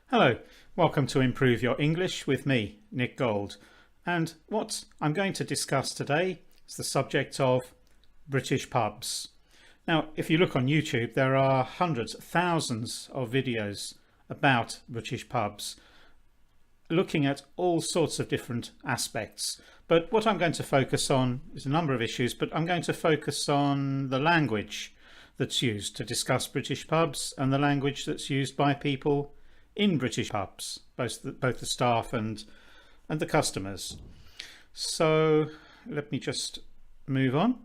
Hello, welcome to Improve Your English with me, Nick Gold. And what I'm going to discuss today is the subject of British pubs. Now, if you look on YouTube, there are hundreds, thousands of videos about British pubs, looking at all sorts of different aspects. But what I'm going to focus on is a number of issues, but I'm going to focus on the language that's used to discuss British pubs and the language that's used by people in British pubs, both the staff and the customers. So let me just move on.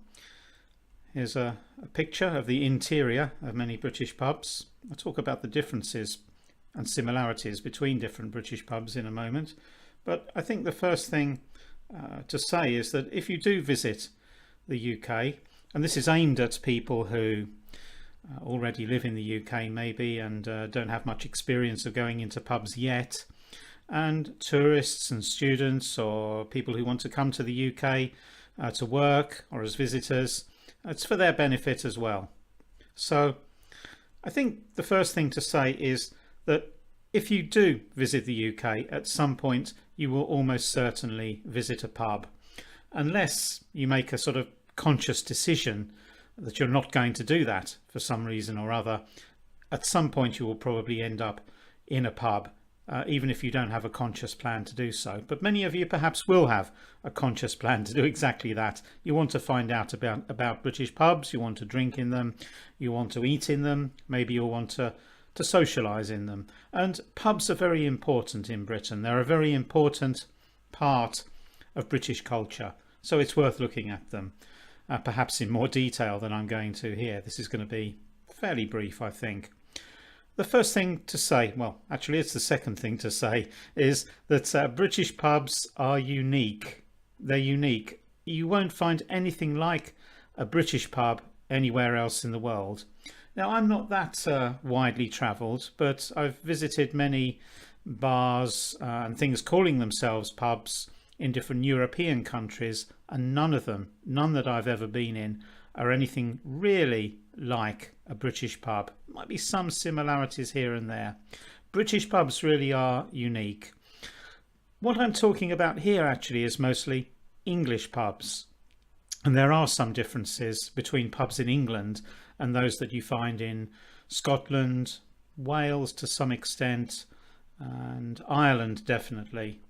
Here's a picture of the interior of many British pubs. I'll talk about the differences and similarities between different British pubs in a moment. But I think the first thing to say is that if you do visit the UK, and this is aimed at people who already live in the UK maybe and don't have much experience of going into pubs yet, and tourists and students or people who want to come to the UK to work or as visitors, it's for their benefit as well. So I think the first thing to say is that if you do visit the UK, at some point you will almost certainly visit a pub, unless you make a sort of conscious decision that you're not going to do that for some reason or other. At some point you will probably end up in a pub, even if you don't have a conscious plan to do so. But many of you perhaps will have a conscious plan to do exactly that. You want to find out about British pubs, you want to drink in them, you want to eat in them, maybe you'll want to socialise in them. And pubs are very important in Britain. They're a very important part of British culture, so it's worth looking at them. Perhaps in more detail than I'm going to here. This is going to be fairly brief, I think. The first thing to say, well, actually it's the second thing to say, is that British pubs are unique. They're unique. You won't find anything like a British pub anywhere else in the world. Now, I'm not that widely travelled, but I've visited many bars and things calling themselves pubs in different European countries, and none that I've ever been in, are anything really like a British pub. Might be some similarities here and there. British pubs really are unique. What I'm talking about here actually is mostly English pubs, and there are some differences between pubs in England and those that you find in Scotland, Wales to some extent, and Ireland definitely.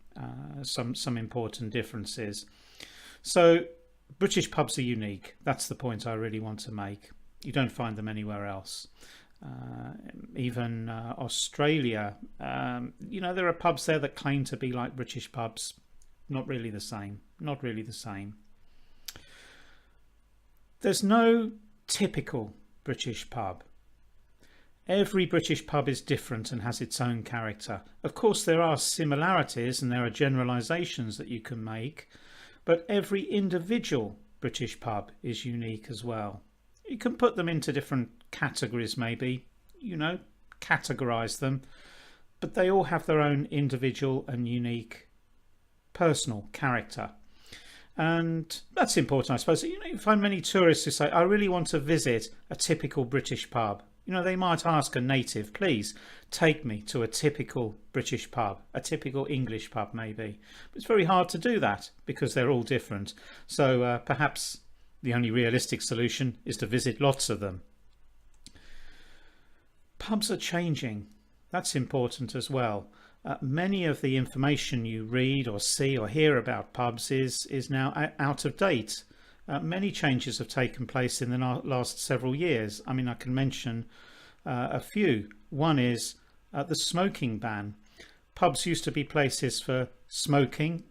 Some important differences. So British pubs are unique. That's the point I really want to make. You don't find them anywhere else. Even Australia, there are pubs there that claim to be like British pubs. Not really the same. Not really the same. There's no typical British pub. Every British pub is different and has its own character. Of course, there are similarities and there are generalisations that you can make, but every individual British pub is unique as well. You can put them into different categories maybe, categorise them, but they all have their own individual and unique personal character. And that's important, I suppose. You find many tourists who say, I really want to visit a typical British pub. They might ask a native, please take me to a typical British pub, a typical English pub maybe. But it's very hard to do that because they're all different. So perhaps the only realistic solution is to visit lots of them. Pubs are changing. That's important as well. Many of the information you read or see or hear about pubs is now out of date. Many changes have taken place in the last several years. I mean, I can mention a few. One is the smoking ban. Pubs used to be places for smoking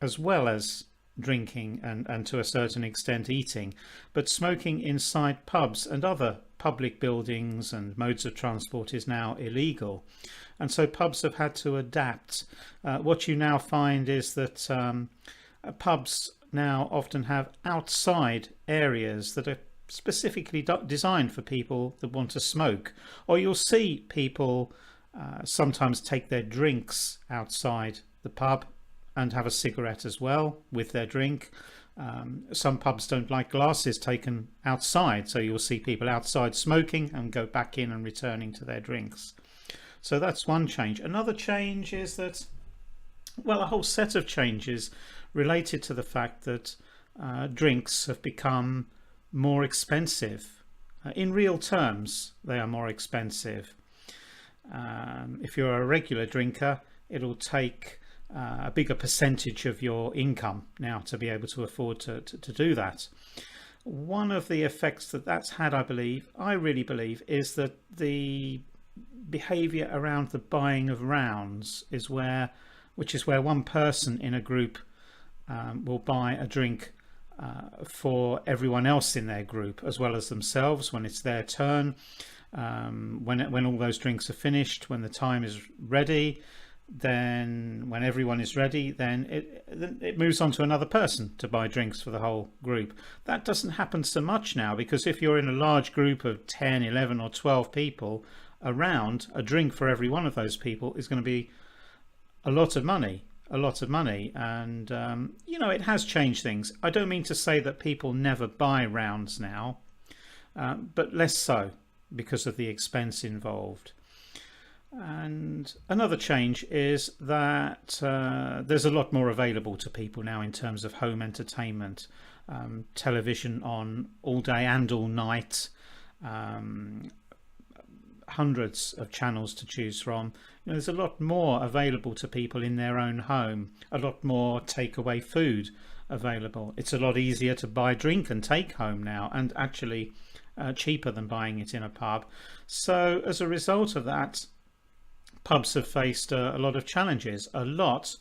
as well as drinking and to a certain extent eating, but smoking inside pubs and other public buildings and modes of transport is now illegal, and so pubs have had to adapt. What you now find is that pubs now often have outside areas that are specifically designed for people that want to smoke, or you'll see people sometimes take their drinks outside the pub and have a cigarette as well with their drink. Some pubs don't like glasses taken outside, so you'll see people outside smoking and go back in and returning to their drinks. So that's one change. Another change is that, well, a whole set of changes related to the fact that drinks have become more expensive. In real terms, they are more expensive. If you're a regular drinker, it'll take a bigger percentage of your income now to be able to afford to do that. One of the effects that that's had, I really believe, is that the behavior around the buying of rounds which is where one person in a group will buy a drink for everyone else in their group as well as themselves when it's their turn. When all those drinks are finished, when the time is ready, then when everyone is ready, then it moves on to another person to buy drinks for the whole group. That doesn't happen so much now, because if you're in a large group of 10, 11 or 12 people, around a drink for every one of those people is going to be a lot of money. And it has changed things. I don't mean to say that people never buy rounds now, but less so because of the expense involved. And another change is that there's a lot more available to people now in terms of home entertainment. Television on all day and all night, hundreds of channels to choose from. There's a lot more available to people in their own home, a lot more takeaway food available. It's a lot easier to buy drink and take home now, and actually cheaper than buying it in a pub. So as a result of that, pubs have faced a lot of challenges. A lot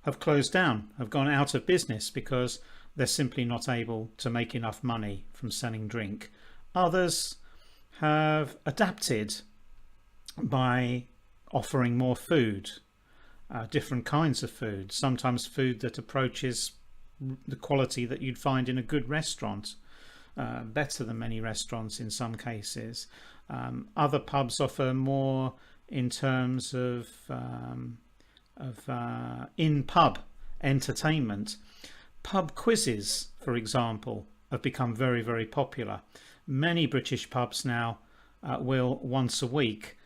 have closed down, have gone out of business because they're simply not able to make enough money from selling drink. Others have adapted by offering more food, different kinds of food, sometimes food that approaches the quality that you'd find in a good restaurant, better than many restaurants in some cases. Other pubs offer more in terms of in-pub entertainment. Pub quizzes, for example, have become very, very popular. Many British pubs now will once a week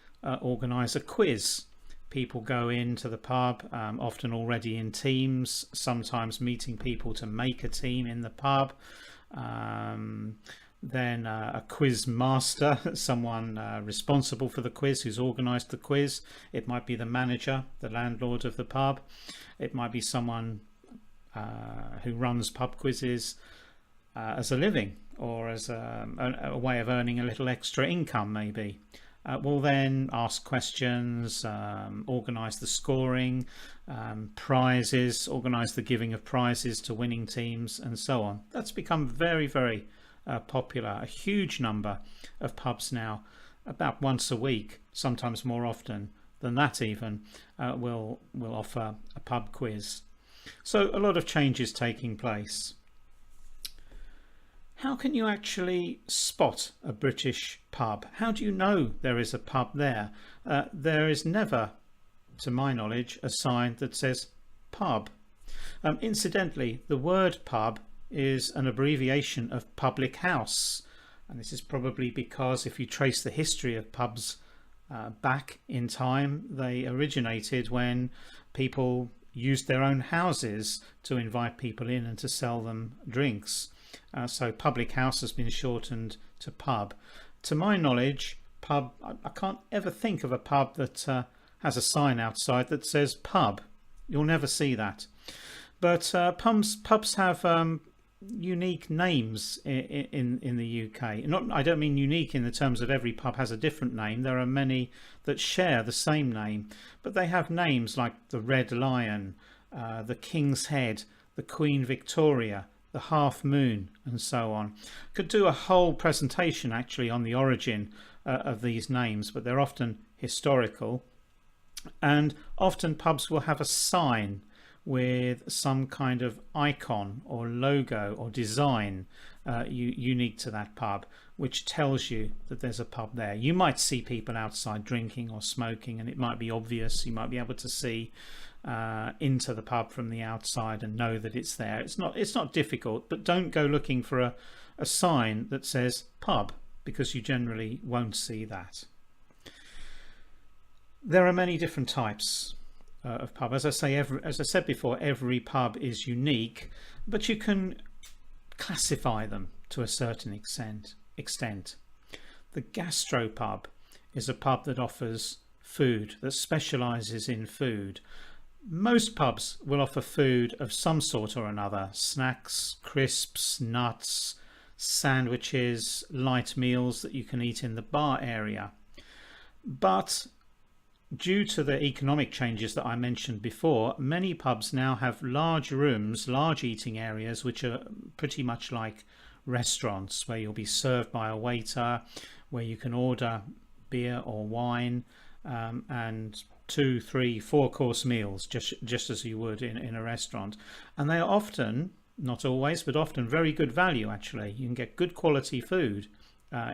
organise a quiz. People go into the pub, often already in teams, sometimes meeting people to make a team in the pub. Then a quiz master, someone responsible for the quiz, who's organised the quiz. It might be the manager, the landlord of the pub. It might be someone who runs pub quizzes as a living, or as a way of earning a little extra income maybe. Will then ask questions, organise the scoring, prizes, organise the giving of prizes to winning teams, and so on. That's become very, very popular. A huge number of pubs now, about once a week, sometimes more often than that even, will offer a pub quiz. So a lot of changes taking place. How can you actually spot a British pub? How do you know there is a pub there? There is never, to my knowledge, a sign that says pub. Incidentally, the word pub is an abbreviation of public house, and this is probably because if you trace the history of pubs back in time, they originated when people used their own houses to invite people in and to sell them drinks. So public house has been shortened to pub. To my knowledge, pub, I can't ever think of a pub that has a sign outside that says pub. You'll never see that. But pubs have unique names in the UK. I don't mean unique in the terms of every pub has a different name. There are many that share the same name, but they have names like the Red Lion, the King's Head, the Queen Victoria, the Half Moon, and so on. Could do a whole presentation actually on the origin of these names, but they're often historical, and often pubs will have a sign with some kind of icon or logo or design unique to that pub, which tells you that there's a pub there. You might see people outside drinking or smoking, and it might be obvious. You might be able to see into the pub from the outside and know that it's there. It's not difficult, but don't go looking for a sign that says pub, because you generally won't see that. There are many different types of pub. As I said before, every pub is unique, but you can classify them to a certain extent. The gastropub is a pub that offers food, that specialises in food. Most pubs will offer food of some sort or another: snacks, crisps, nuts, sandwiches, light meals that you can eat in the bar area. But due to the economic changes that I mentioned before, many pubs now have large rooms, large eating areas, which are pretty much like restaurants, where you'll be served by a waiter, where you can order beer or wine, and 2, 3, 4 course meals, just as you would in a restaurant. And they are often, not always, but often very good value. Actually, you can get good quality food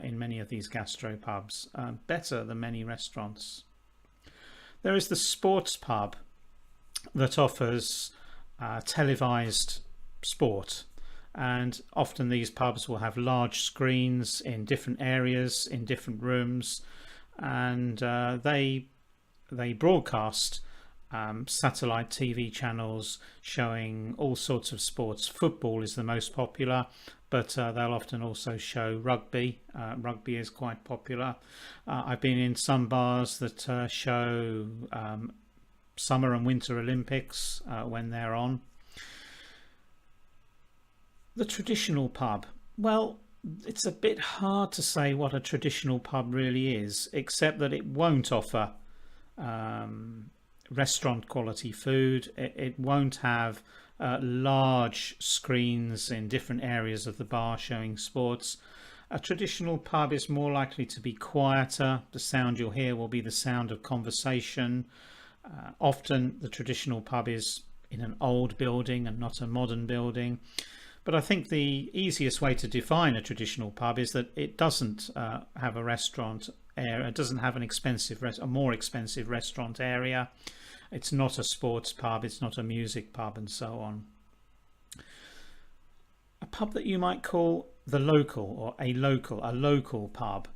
in many of these gastropubs, better than many restaurants. There is the sports pub that offers televised sport, and often these pubs will have large screens in different areas, in different rooms, and they broadcast satellite TV channels showing all sorts of sports. Football is the most popular, but they'll often also show rugby. Rugby is quite popular. I've been in some bars that show Summer and Winter Olympics when they're on. The traditional pub. Well, it's a bit hard to say what a traditional pub really is, except that it won't offer restaurant quality food. It won't have large screens in different areas of the bar showing sports. A traditional pub is more likely to be quieter. The sound you'll hear will be the sound of conversation. Often the traditional pub is in an old building and not a modern building. But I think the easiest way to define a traditional pub is that it doesn't have a restaurant area. It doesn't have a more expensive restaurant area. It's not a sports pub. It's not a music pub, and so on. A pub that you might call the local, or a local pub,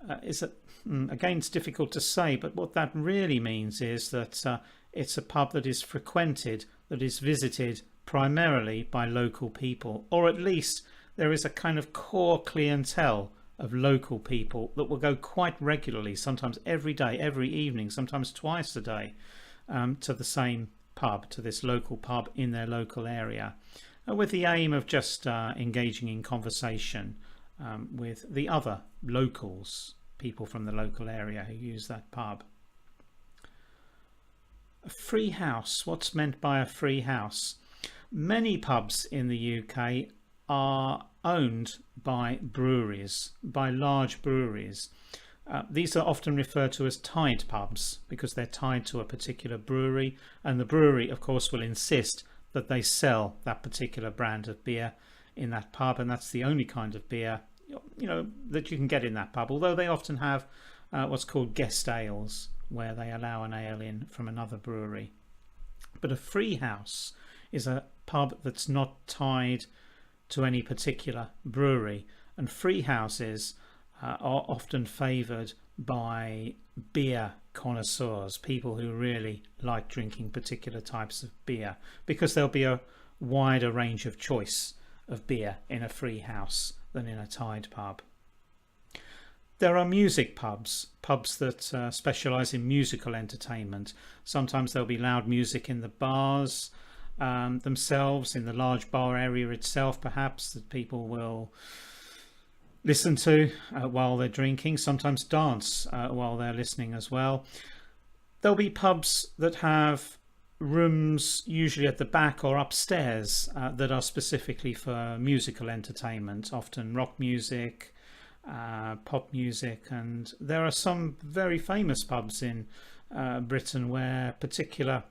again, it's difficult to say, but what that really means is that it's a pub that is frequented, that is visited primarily by local people, or at least there is a kind of core clientele of local people that will go quite regularly, sometimes every day, every evening, sometimes twice a day, to the same pub, to this local pub in their local area, with the aim of just engaging in conversation with the other locals, people from the local area who use that pub. A free house. What's meant by a free house? Many pubs in the UK are owned by breweries, by large breweries. These are often referred to as tied pubs because they're tied to a particular brewery, and the brewery, of course, will insist that they sell that particular brand of beer in that pub, and that's the only kind of beer that you can get in that pub, although they often have what's called guest ales, where they allow an ale in from another brewery. But a free house is a pub that's not tied to any particular brewery, and free houses are often favoured by beer connoisseurs, people who really like drinking particular types of beer, because there'll be a wider range of choice of beer in a free house than in a tied pub. There are music pubs that specialise in musical entertainment. Sometimes there'll be loud music in the bars themselves, in the large bar area itself, perhaps, that people will listen to while they're drinking, sometimes dance while they're listening as well. There'll be pubs that have rooms, usually at the back or upstairs, that are specifically for musical entertainment, often rock music, pop music, and there are some very famous pubs in Britain where particular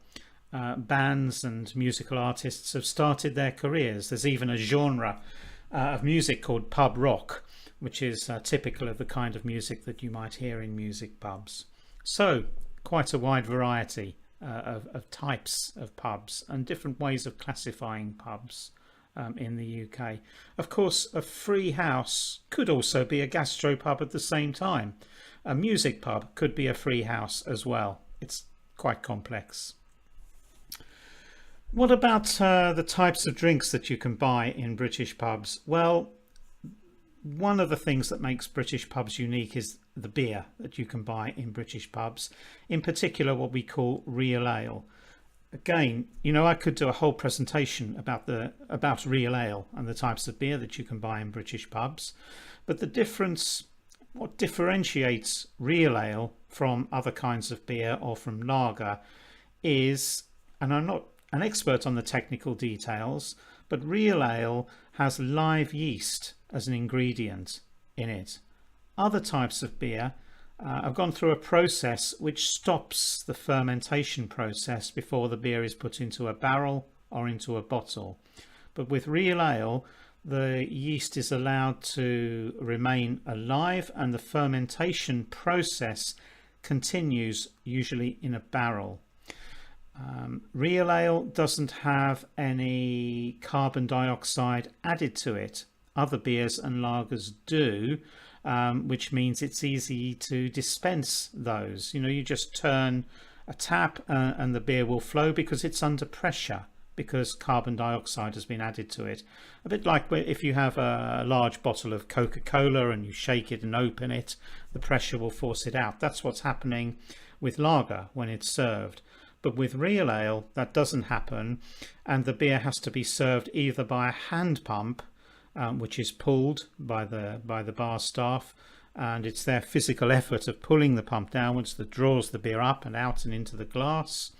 bands and musical artists have started their careers. There's even a genre of music called pub rock, which is typical of the kind of music that you might hear in music pubs. So quite a wide variety of types of pubs and different ways of classifying pubs in the UK. Of course, a free house could also be a gastropub at the same time. A music pub could be a free house as well. it's quite complex. What about the types of drinks that you can buy in British pubs? Well, one of the things that makes British pubs unique is the beer that you can buy in British pubs, in particular what we call real ale. Again, I could do a whole presentation about real ale and the types of beer that you can buy in British pubs, but what differentiates real ale from other kinds of beer or from lager is, and I'm not an expert on the technical details, but real ale has live yeast as an ingredient in it. Other types of beer have gone through a process which stops the fermentation process before the beer is put into a barrel or into a bottle. But with real ale, the yeast is allowed to remain alive and the fermentation process continues, usually in a barrel. Real ale doesn't have any carbon dioxide added to it. Other beers and lagers do, which means it's easy to dispense those. You just turn a tap and the beer will flow because it's under pressure, because carbon dioxide has been added to it. A bit like if you have a large bottle of Coca-Cola and you shake it and open it, the pressure will force it out. That's what's happening with lager when it's served. But with real ale, that doesn't happen, and the beer has to be served either by a hand pump, which is pulled by the bar staff, and it's their physical effort of pulling the pump downwards that draws the beer up and out and into the glass,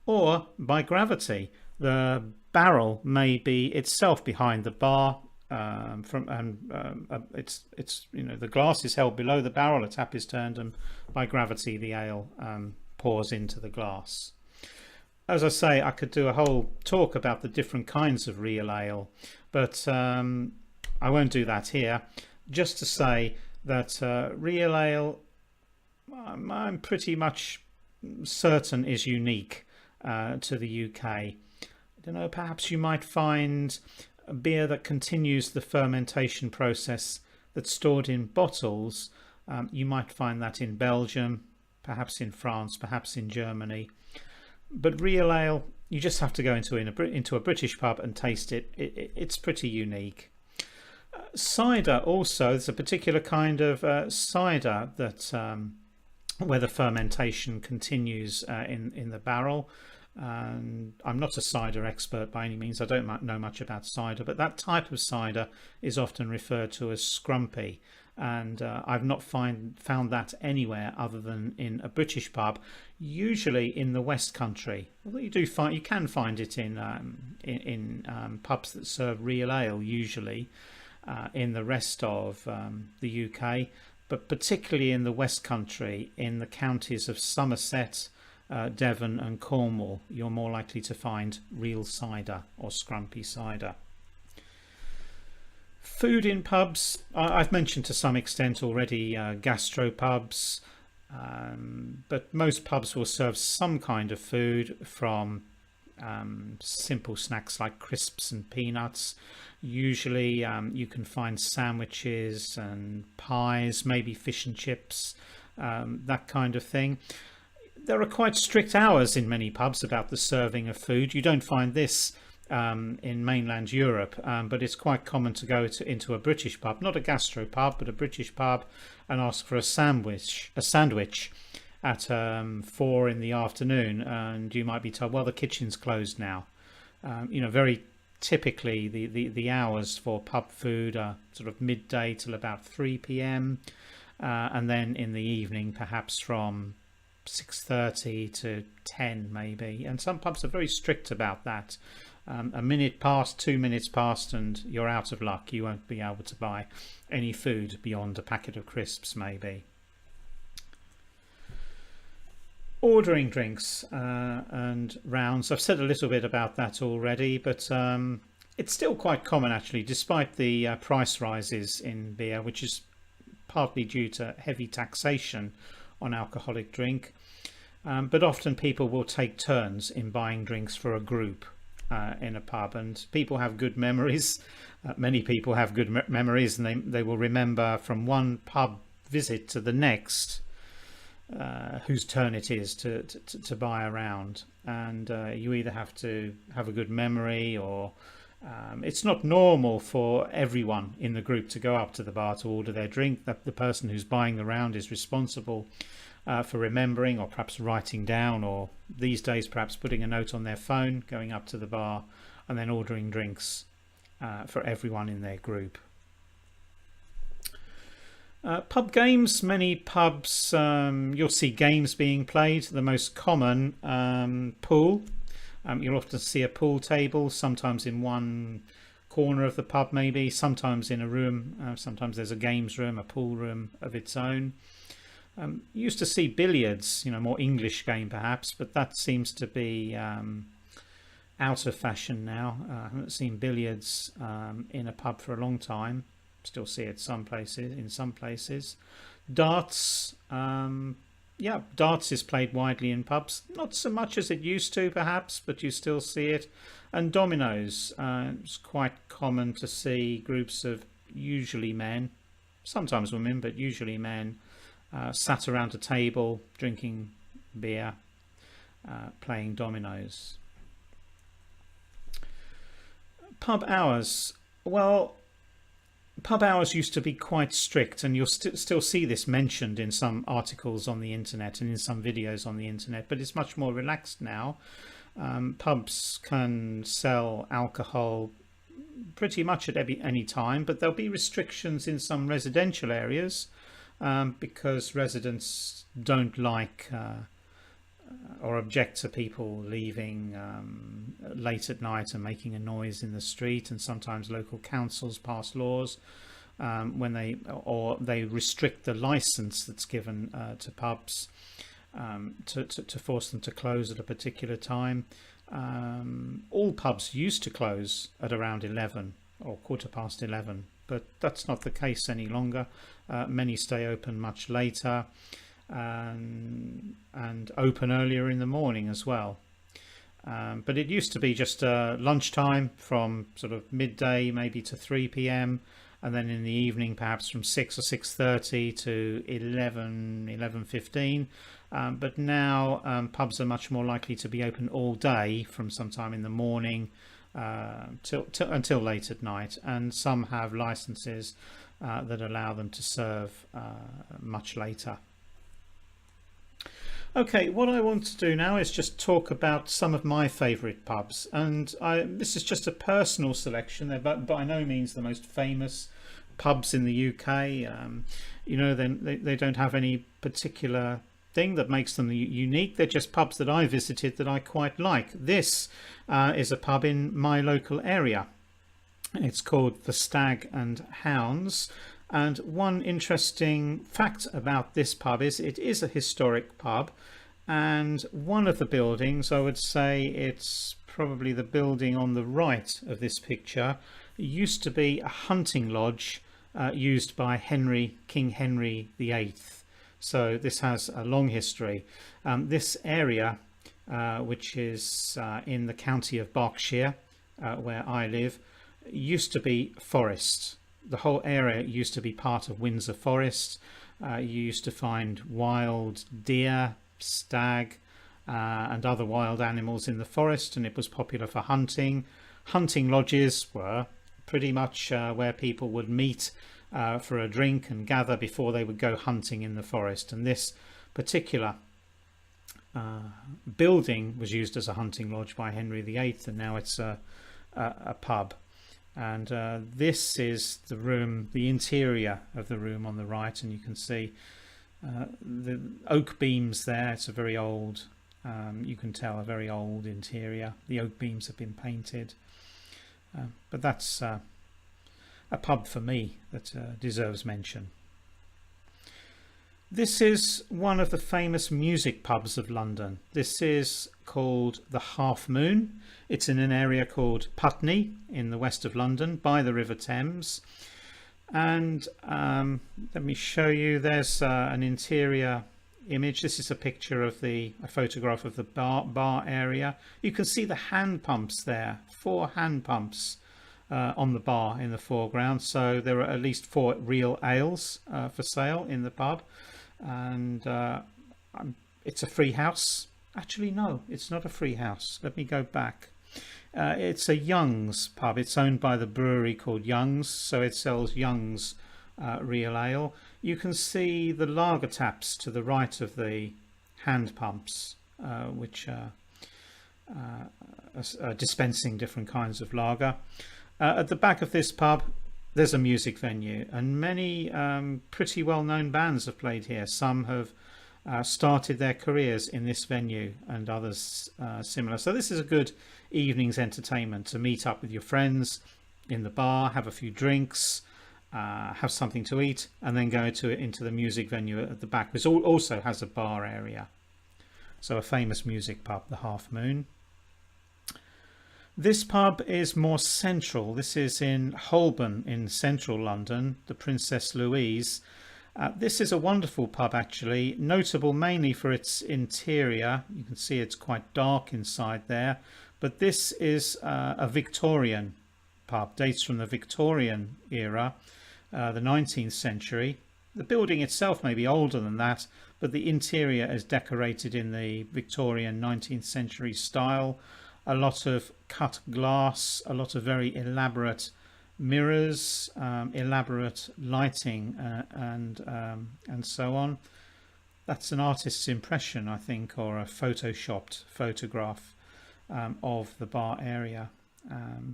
or by gravity. The barrel may be itself behind the bar, the glass is held below the barrel, a tap is turned, and by gravity the ale pours into the glass. As I say, I could do a whole talk about the different kinds of real ale, but I won't do that here. Just to say that real ale, I'm pretty much certain is unique to the UK. I don't know, perhaps you might find a beer that continues the fermentation process that's stored in bottles. You might find that in Belgium, perhaps in France, perhaps in Germany. But real ale, you just have to go into a British pub and taste it. It's pretty unique. Cider also, there's a particular kind of cider that where the fermentation continues in the barrel. And I'm not a cider expert by any means. I don't know much about cider, but that type of cider is often referred to as scrumpy. And I've not found that anywhere other than in a British pub, usually in the West Country. Although you can find it in pubs that serve real ale, usually in the rest of the UK, but particularly in the West Country, in the counties of Somerset, Devon and Cornwall, you're more likely to find real cider or scrumpy cider. Food in pubs, I've mentioned to some extent already gastropubs, but most pubs will serve some kind of food, from simple snacks like crisps and peanuts. Usually you can find sandwiches and pies, maybe fish and chips, that kind of thing. There are quite strict hours in many pubs about the serving of food. You don't find this in mainland Europe, but it's quite common to go into a British pub, not a gastropub, but a British pub, and ask for a sandwich at 4 in the afternoon, and you might be told, well, the kitchen's closed now. Very typically the hours for pub food are sort of midday till about 3 p.m, and then in the evening perhaps from 6:30 to 10 maybe, and some pubs are very strict about that. A minute past, 2 minutes past, and you're out of luck. You won't be able to buy any food beyond a packet of crisps maybe. Ordering drinks and rounds, I've said a little bit about that already, but it's still quite common actually, despite the price rises in beer, which is partly due to heavy taxation on alcoholic drink, but often people will take turns in buying drinks for a group in a pub, and people have good memories. Many people have good memories, and they will remember from one pub visit to the next whose turn it is to buy a round, and you either have to have a good memory, or it's not normal for everyone in the group to go up to the bar to order their drink. The person who's buying the round is responsible for remembering, or perhaps writing down, or these days perhaps putting a note on their phone, going up to the bar and then ordering drinks for everyone in their group. Pub games. Many pubs, you'll see games being played. The most common, pool. You'll often see a pool table, sometimes in one corner of the pub, maybe sometimes in a room. Sometimes there's a games room, a pool room of its own. You used to see billiards, more English game perhaps, but that seems to be out of fashion now. I haven't seen billiards in a pub for a long time. Still see it in some places. Darts, darts is played widely in pubs, not so much as it used to perhaps, but you still see it. And dominoes, it's quite common to see groups of usually men, sometimes women, but usually men, sat around a table drinking beer, playing dominoes. Pub hours. Well, pub hours used to be quite strict, and you'll still see this mentioned in some articles on the internet and in some videos on the internet, but it's much more relaxed now. Pubs can sell alcohol pretty much at any time, but there'll be restrictions in some residential areas because residents don't like or object to people leaving late at night and making a noise in the street, and sometimes local councils pass laws when they restrict the license that's given to pubs to force them to close at a particular time. All pubs used to close at around 11 or 11:15, but that's not the case any longer. Many stay open much later, and open earlier in the morning as well. But it used to be just lunchtime from sort of midday maybe to 3 p.m, and then in the evening perhaps from 6 or 6:30 to 11:15. But now pubs are much more likely to be open all day from sometime in the morning until late at night, and some have licenses that allow them to serve much later. Okay, what I want to do now is just talk about some of my favourite pubs, and this is just a personal selection. They're by no means the most famous pubs in the UK. They don't have any particular thing that makes them unique. They're just pubs that I visited that I quite like. This is a pub in my local area. It's called the Stag and Hounds. And one interesting fact about this pub is it is a historic pub, and one of the buildings, I would say it's probably the building on the right of this picture, used to be a hunting lodge used by King Henry VIII. So this has a long history. This area, which is in the county of Berkshire, where I live, used to be forest. The whole area used to be part of Windsor Forest. You used to find wild deer, stag, and other wild animals in the forest, and it was popular for hunting. Hunting lodges were pretty much where people would meet for a drink and gather before they would go hunting in the forest. And this particular building was used as a hunting lodge by Henry VIII, and now it's a pub. And this is the room, the interior of the room on the right, and you can see the oak beams there. It's a very old, you can tell, a very old interior. The oak beams have been painted, but that's a pub for me that deserves mention. This is one of the famous music pubs of London. This is called the Half Moon. It's in an area called Putney in the west of London by the River Thames. And let me show you, there's an interior image. This is a picture of a photograph of the bar area. You can see the hand pumps there, 4 hand pumps on the bar in the foreground. So there are at least 4 real ales for sale in the pub. And It's a free house. Actually, no, it's not a free house. Let me go back. It's a Young's pub. It's owned by the brewery called Young's, so it sells Young's real ale. You can see the lager taps to the right of the hand pumps, which are dispensing different kinds of lager. At the back of this pub, there's a music venue, and many pretty well-known bands have played here. Some have started their careers in this venue, and others similar. So this is a good evening's entertainment to meet up with your friends in the bar, have a few drinks, have something to eat, and then go into the music venue at the back, which also has a bar area. So a famous music pub, the Half Moon. This pub is more central. This is in Holborn in central London, the Princess Louise. This is a wonderful pub, actually, notable mainly for its interior. You can see it's quite dark inside there, but this is a Victorian pub, dates from the Victorian era, the 19th century. The building itself may be older than that, but the interior is decorated in the Victorian 19th century style. A lot of cut glass, a lot of very elaborate mirrors, elaborate lighting, and so on. That's an artist's impression, I think, or a photoshopped photograph of the bar area.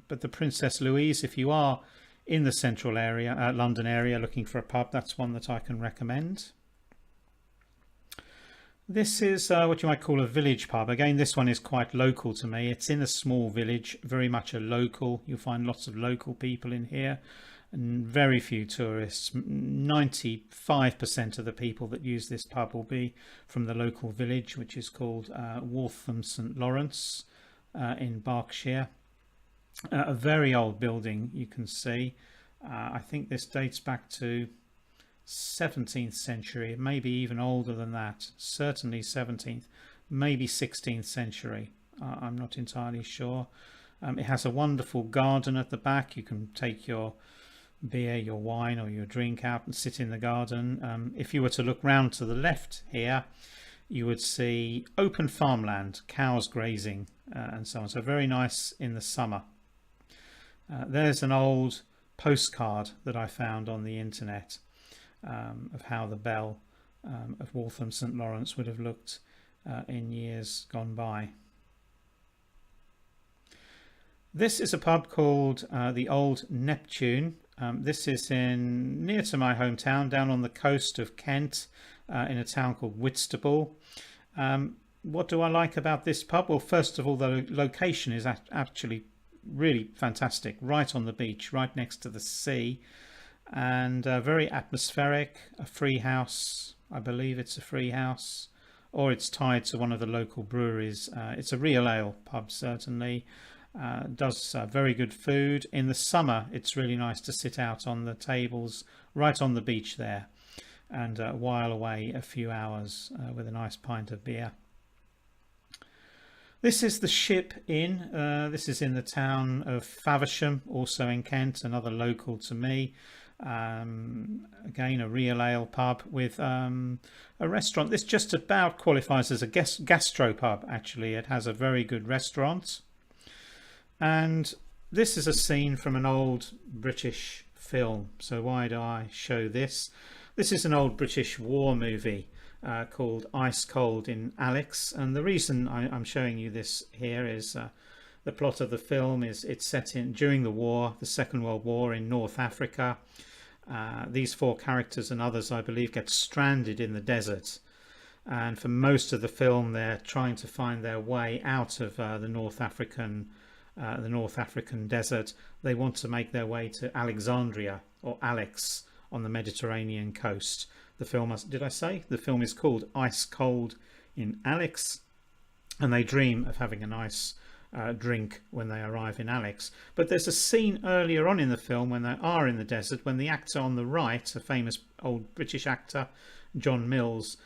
But the Princess Louise, if you are in the central area, London area, looking for a pub, that's one that I can recommend. This is what you might call a village pub. Again, this one is quite local to me. It's in a small village, very much a local. You'll find lots of local people in here and very few tourists. 95% of the people that use this pub will be from the local village, which is called Waltham St Lawrence in Berkshire. A very old building, you can see. I think this dates back to 17th century, maybe even older than that. Certainly 17th, maybe 16th century. I'm not entirely sure. It has a wonderful garden at the back. You can take your beer, your wine or your drink out and sit in the garden. If you were to look round to the left here, you would see open farmland, cows grazing, and so on. So very nice in the summer. There's an old postcard that I found on the internet of how the bell of Waltham St Lawrence would have looked in years gone by. This is a pub called the Old Neptune. This is near to my hometown, down on the coast of Kent, in a town called Whitstable. What do I like about this pub? Well, first of all, the location is actually really fantastic, right on the beach, right next to the sea, and very atmospheric. A free house, I believe it's a free house, or it's tied to one of the local breweries. It's a real ale pub, certainly. Does very good food. In the summer, it's really nice to sit out on the tables right on the beach there and while away a few hours with a nice pint of beer. This is the Ship Inn. This is in the town of Faversham, also in Kent, another local to me. Again, a real ale pub with a restaurant. This just about qualifies as a gastropub, actually. It has a very good restaurant. And this is a scene from an old British film. So why do I show this? This is an old British war movie called Ice Cold in Alex, and the reason I'm showing you this here is the plot of the film is it's set in during the war, the Second World War, in North Africa. These four characters and others, I believe, get stranded in the desert, and for most of the film they're trying to find their way out of the North African desert. They want to make their way to Alexandria, or Alex, on the Mediterranean coast. The film, did I say? The film is called Ice Cold in Alex, and they dream of having a nice drink when they arrive in Alex. But there's a scene earlier on in the film when they are in the desert, when the actor on the right, a famous old British actor, John Mills,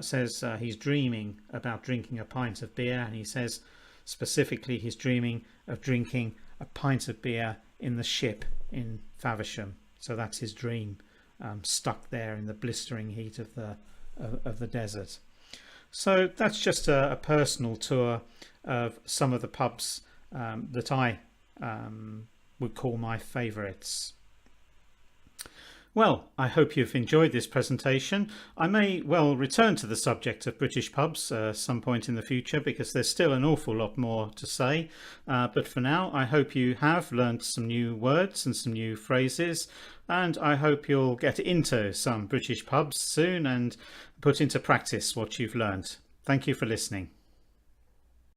says he's dreaming about drinking a pint of beer, and he says specifically he's dreaming of drinking a pint of beer in the Ship in Faversham. So that's his dream, stuck there in the blistering heat of the desert. So that's just a personal tour of some of the pubs that I would call my favourites. Well, I hope you've enjoyed this presentation. I may well return to the subject of British pubs some point in the future, because there's still an awful lot more to say. But for now, I hope you have learned some new words and some new phrases, and I hope you'll get into some British pubs soon and put into practice what you've learned. Thank you for listening.